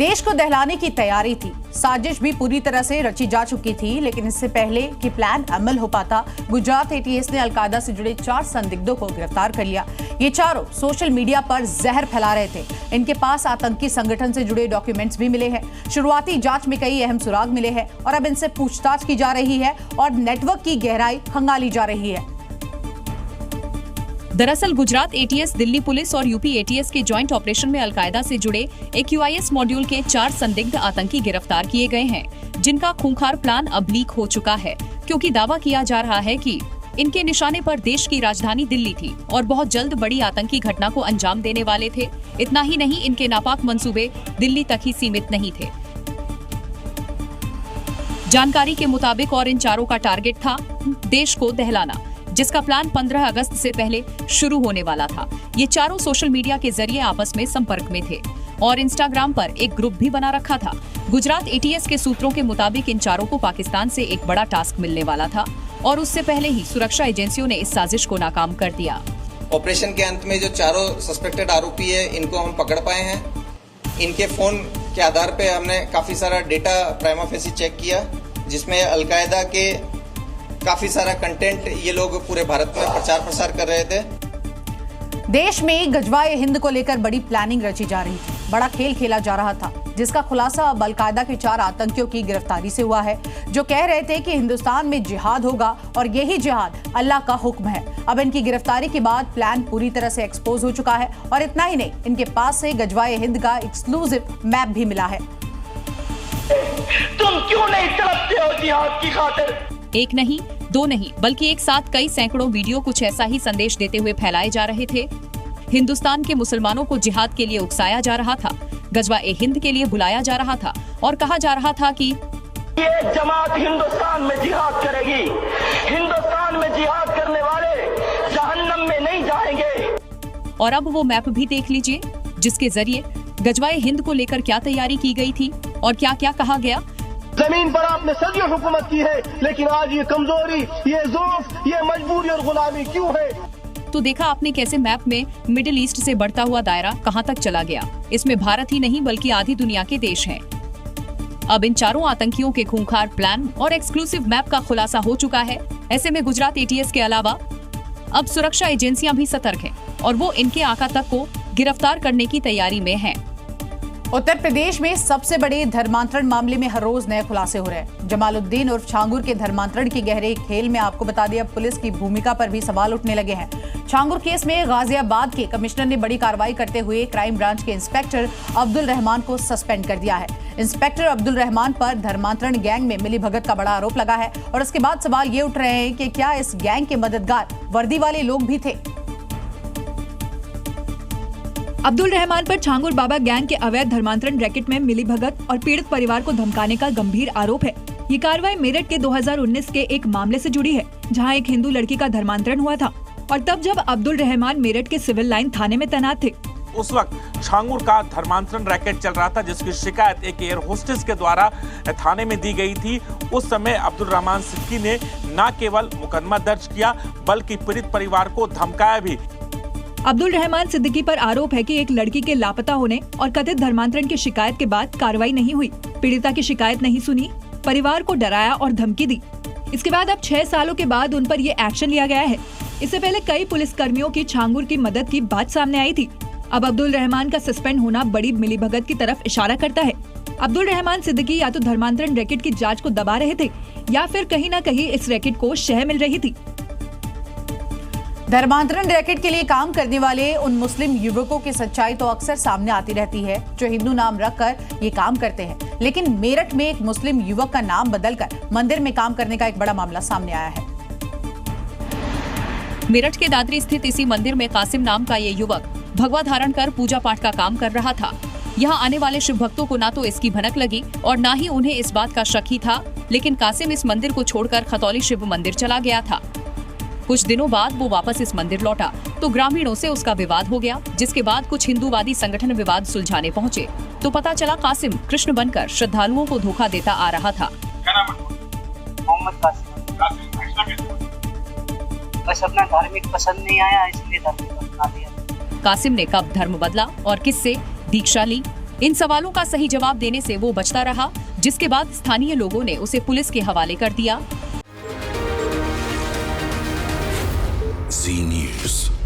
देश को दहलाने की तैयारी थी। साजिश भी पूरी तरह से रची जा चुकी थी, लेकिन इससे पहले कि प्लान अमल हो पाता, गुजरात एटीएस ने अलकायदा से जुड़े 4 संदिग्धों को गिरफ्तार कर लिया। ये चारों सोशल मीडिया पर जहर फैला रहे थे। इनके पास आतंकी संगठन से जुड़े डॉक्यूमेंट्स भी मिले हैं। शुरुआती जांच में कई अहम सुराग मिले हैं और अब इनसे पूछताछ की जा रही है और नेटवर्क की गहराई खंगाली जा रही है। दरअसल गुजरात एटीएस, दिल्ली पुलिस और यूपी एटीएस के जॉइंट ऑपरेशन में अलकायदा से जुड़े AQIS मॉड्यूल के 4 संदिग्ध आतंकी गिरफ्तार किए गए हैं, जिनका खूंखार प्लान अब लीक हो चुका है, क्योंकि दावा किया जा रहा है कि इनके निशाने पर देश की राजधानी दिल्ली थी और बहुत जल्द बड़ी आतंकी घटना को अंजाम देने वाले थे। इतना ही नहीं, इनके नापाक मंसूबे दिल्ली तक ही सीमित नहीं थे। जानकारी के मुताबिक और इन चारों का टारगेट था देश को दहलाना, जिसका प्लान 15 अगस्त से पहले शुरू होने वाला था। ये चारों सोशल मीडिया के जरिए आपस में संपर्क में थे और इंस्टाग्राम पर एक ग्रुप भी बना रखा था। गुजरात एटीएस के सूत्रों के मुताबिक इन चारों को पाकिस्तान से एक बड़ा टास्क मिलने वाला था और उससे पहले ही सुरक्षा एजेंसियों ने इस साजिश को नाकाम कर दिया। ऑपरेशन के अंत में जो चारों सस्पेक्टेड आरोपी है, इनको हम पकड़ पाए हैं। इनके फोन के आधार पे हमने काफी सारा डेटा प्राइमा फेसी चेक किया, जिसमें अलकायदा के काफी सारा कंटेंट ये लोग पूरे भारत में प्रचार प्रसार कर रहे थे। देश में गजवाए हिंद को लेकर बड़ी प्लानिंग रची जा रही थी, बड़ा खेल खेला जा रहा था, जिसका खुलासा अब अलकायदा के 4 आतंकियों की गिरफ्तारी से हुआ है, जो कह रहे थे कि हिंदुस्तान में जिहाद होगा और यही जिहाद अल्लाह का हुक्म है। अब इनकी गिरफ्तारी के बाद प्लान पूरी तरह से एक्सपोज हो चुका है और इतना ही नहीं, इनके पास से गजवाए हिंद का एक्सक्लूसिव मैप भी मिला है। तुम क्यों नहीं तड़पते हो जिहाद की खातिर? एक नहीं, 2 नहीं, बल्कि एक साथ कई सैकड़ों वीडियो कुछ ऐसा ही संदेश देते हुए फैलाए जा रहे थे। हिंदुस्तान के मुसलमानों को जिहाद के लिए उकसाया जा रहा था, गजवा-ए हिंद के लिए बुलाया जा रहा था और कहा जा रहा था कि ये जमात हिंदुस्तान में जिहाद करेगी, हिंदुस्तान में जिहाद करने वाले जहन्नम में नहीं जाएंगे। और अब वो मैप भी देख लीजिए, जिसके जरिए गजवा-ए हिंद को लेकर क्या तैयारी की गई थी और क्या क्या कहा गया। जमीन पर आपने सदियों हुकूमत की है, लेकिन आज ये कमजोरी, ये ज़ौफ़, ये मजबूरी और गुलामी क्यों है? तो देखा आपने कैसे मैप में मिडिल ईस्ट से बढ़ता हुआ दायरा कहां तक चला गया। इसमें भारत ही नहीं बल्कि आधी दुनिया के देश हैं। अब इन चारों आतंकियों के खूंखार प्लान और एक्सक्लूसिव मैप का खुलासा हो चुका है। ऐसे में गुजरात एटीएस के अलावा अब सुरक्षा एजेंसियां भी सतर्क हैं और वो इनके आका तक को गिरफ्तार करने की तैयारी में हैं। उत्तर प्रदेश में सबसे बड़े धर्मांतरण मामले में हर रोज नए खुलासे हो रहे हैं। जमालुद्दीन उर्फ छांगुर के धर्मांतरण के गहरे खेल में आपको बता दें, अब पुलिस की भूमिका पर भी सवाल उठने लगे हैं। छांगुर केस में गाजियाबाद के कमिश्नर ने बड़ी कार्रवाई करते हुए क्राइम ब्रांच के इंस्पेक्टर अब्दुल रहमान को सस्पेंड कर दिया है। इंस्पेक्टर अब्दुल रहमान पर धर्मांतरण गैंग में मिलीभगत का बड़ा आरोप लगा है और इसके बाद सवाल ये उठ रहे हैं कि क्या इस गैंग के मददगार वर्दी वाले लोग भी थे। अब्दुल रहमान पर छांगुर बाबा गैंग के अवैध धर्मांतरण रैकेट में मिलीभगत और पीड़ित परिवार को धमकाने का गंभीर आरोप है। ये कार्रवाई मेरठ के 2019 के एक मामले से जुड़ी है, जहां एक हिंदू लड़की का धर्मांतरण हुआ था और तब जब अब्दुल रहमान मेरठ के सिविल लाइन थाने में तैनात थे। उस वक्त छांगुर का धर्मांतरण रैकेट चल रहा था, जिसकी शिकायत एक एयर होस्टेस के द्वारा थाने में दी गई थी। उस समय अब्दुल रहमान सिद्दीकी ने न केवल मुकदमा दर्ज किया, बल्कि पीड़ित परिवार को धमकाया भी। अब्दुल रहमान सिद्दीकी पर आरोप है कि एक लड़की के लापता होने और कथित धर्मांतरण की शिकायत के बाद कार्रवाई नहीं हुई, पीड़िता की शिकायत नहीं सुनी, परिवार को डराया और धमकी दी। इसके बाद अब 6 सालों के बाद उन पर ये एक्शन लिया गया है। इससे पहले कई पुलिस कर्मियों की छांगुर की मदद की बात सामने आई थी। अब अब्दुल रहमान का सस्पेंड होना बड़ी मिलीभगत की तरफ इशारा करता है। अब्दुल रहमान सिद्दीकी या तो धर्मांतरण रैकेट की जाँच को दबा रहे थे या फिर कहीं न कहीं इस रैकेट को शह मिल रही थी। धर्मांतरण रैकेट के लिए काम करने वाले उन मुस्लिम युवकों की सच्चाई तो अक्सर सामने आती रहती है, जो हिंदू नाम रखकर ये काम करते हैं। लेकिन मेरठ में एक मुस्लिम युवक का नाम बदलकर मंदिर में काम करने का एक बड़ा मामला सामने आया है। मेरठ के दादरी स्थित इसी मंदिर में कासिम नाम का ये युवक भगवा धारण कर पूजा पाठ का काम कर रहा था। यहाँ आने वाले शिव भक्तों को ना तो इसकी भनक लगी और ना ही उन्हें इस बात का शक ही था, लेकिन कासिम इस मंदिर को छोड़कर खतौली शिव मंदिर चला गया था। कुछ दिनों बाद वो वापस इस मंदिर लौटा तो ग्रामीणों से उसका विवाद हो गया, जिसके बाद कुछ हिंदूवादी संगठन विवाद सुलझाने पहुंचे तो पता चला कासिम कृष्ण बनकर श्रद्धालुओं को धोखा देता आ रहा था। बस अपना धार्मिक पसंद नहीं आया, इसलिए धर्म बदला दिया। कासिम ने कब धर्म बदला और किससे दीक्षा ली, इन सवालों का सही जवाब देने से वो बचता रहा, जिसके बाद स्थानीय लोगों ने उसे पुलिस के हवाले कर दिया। Zee News।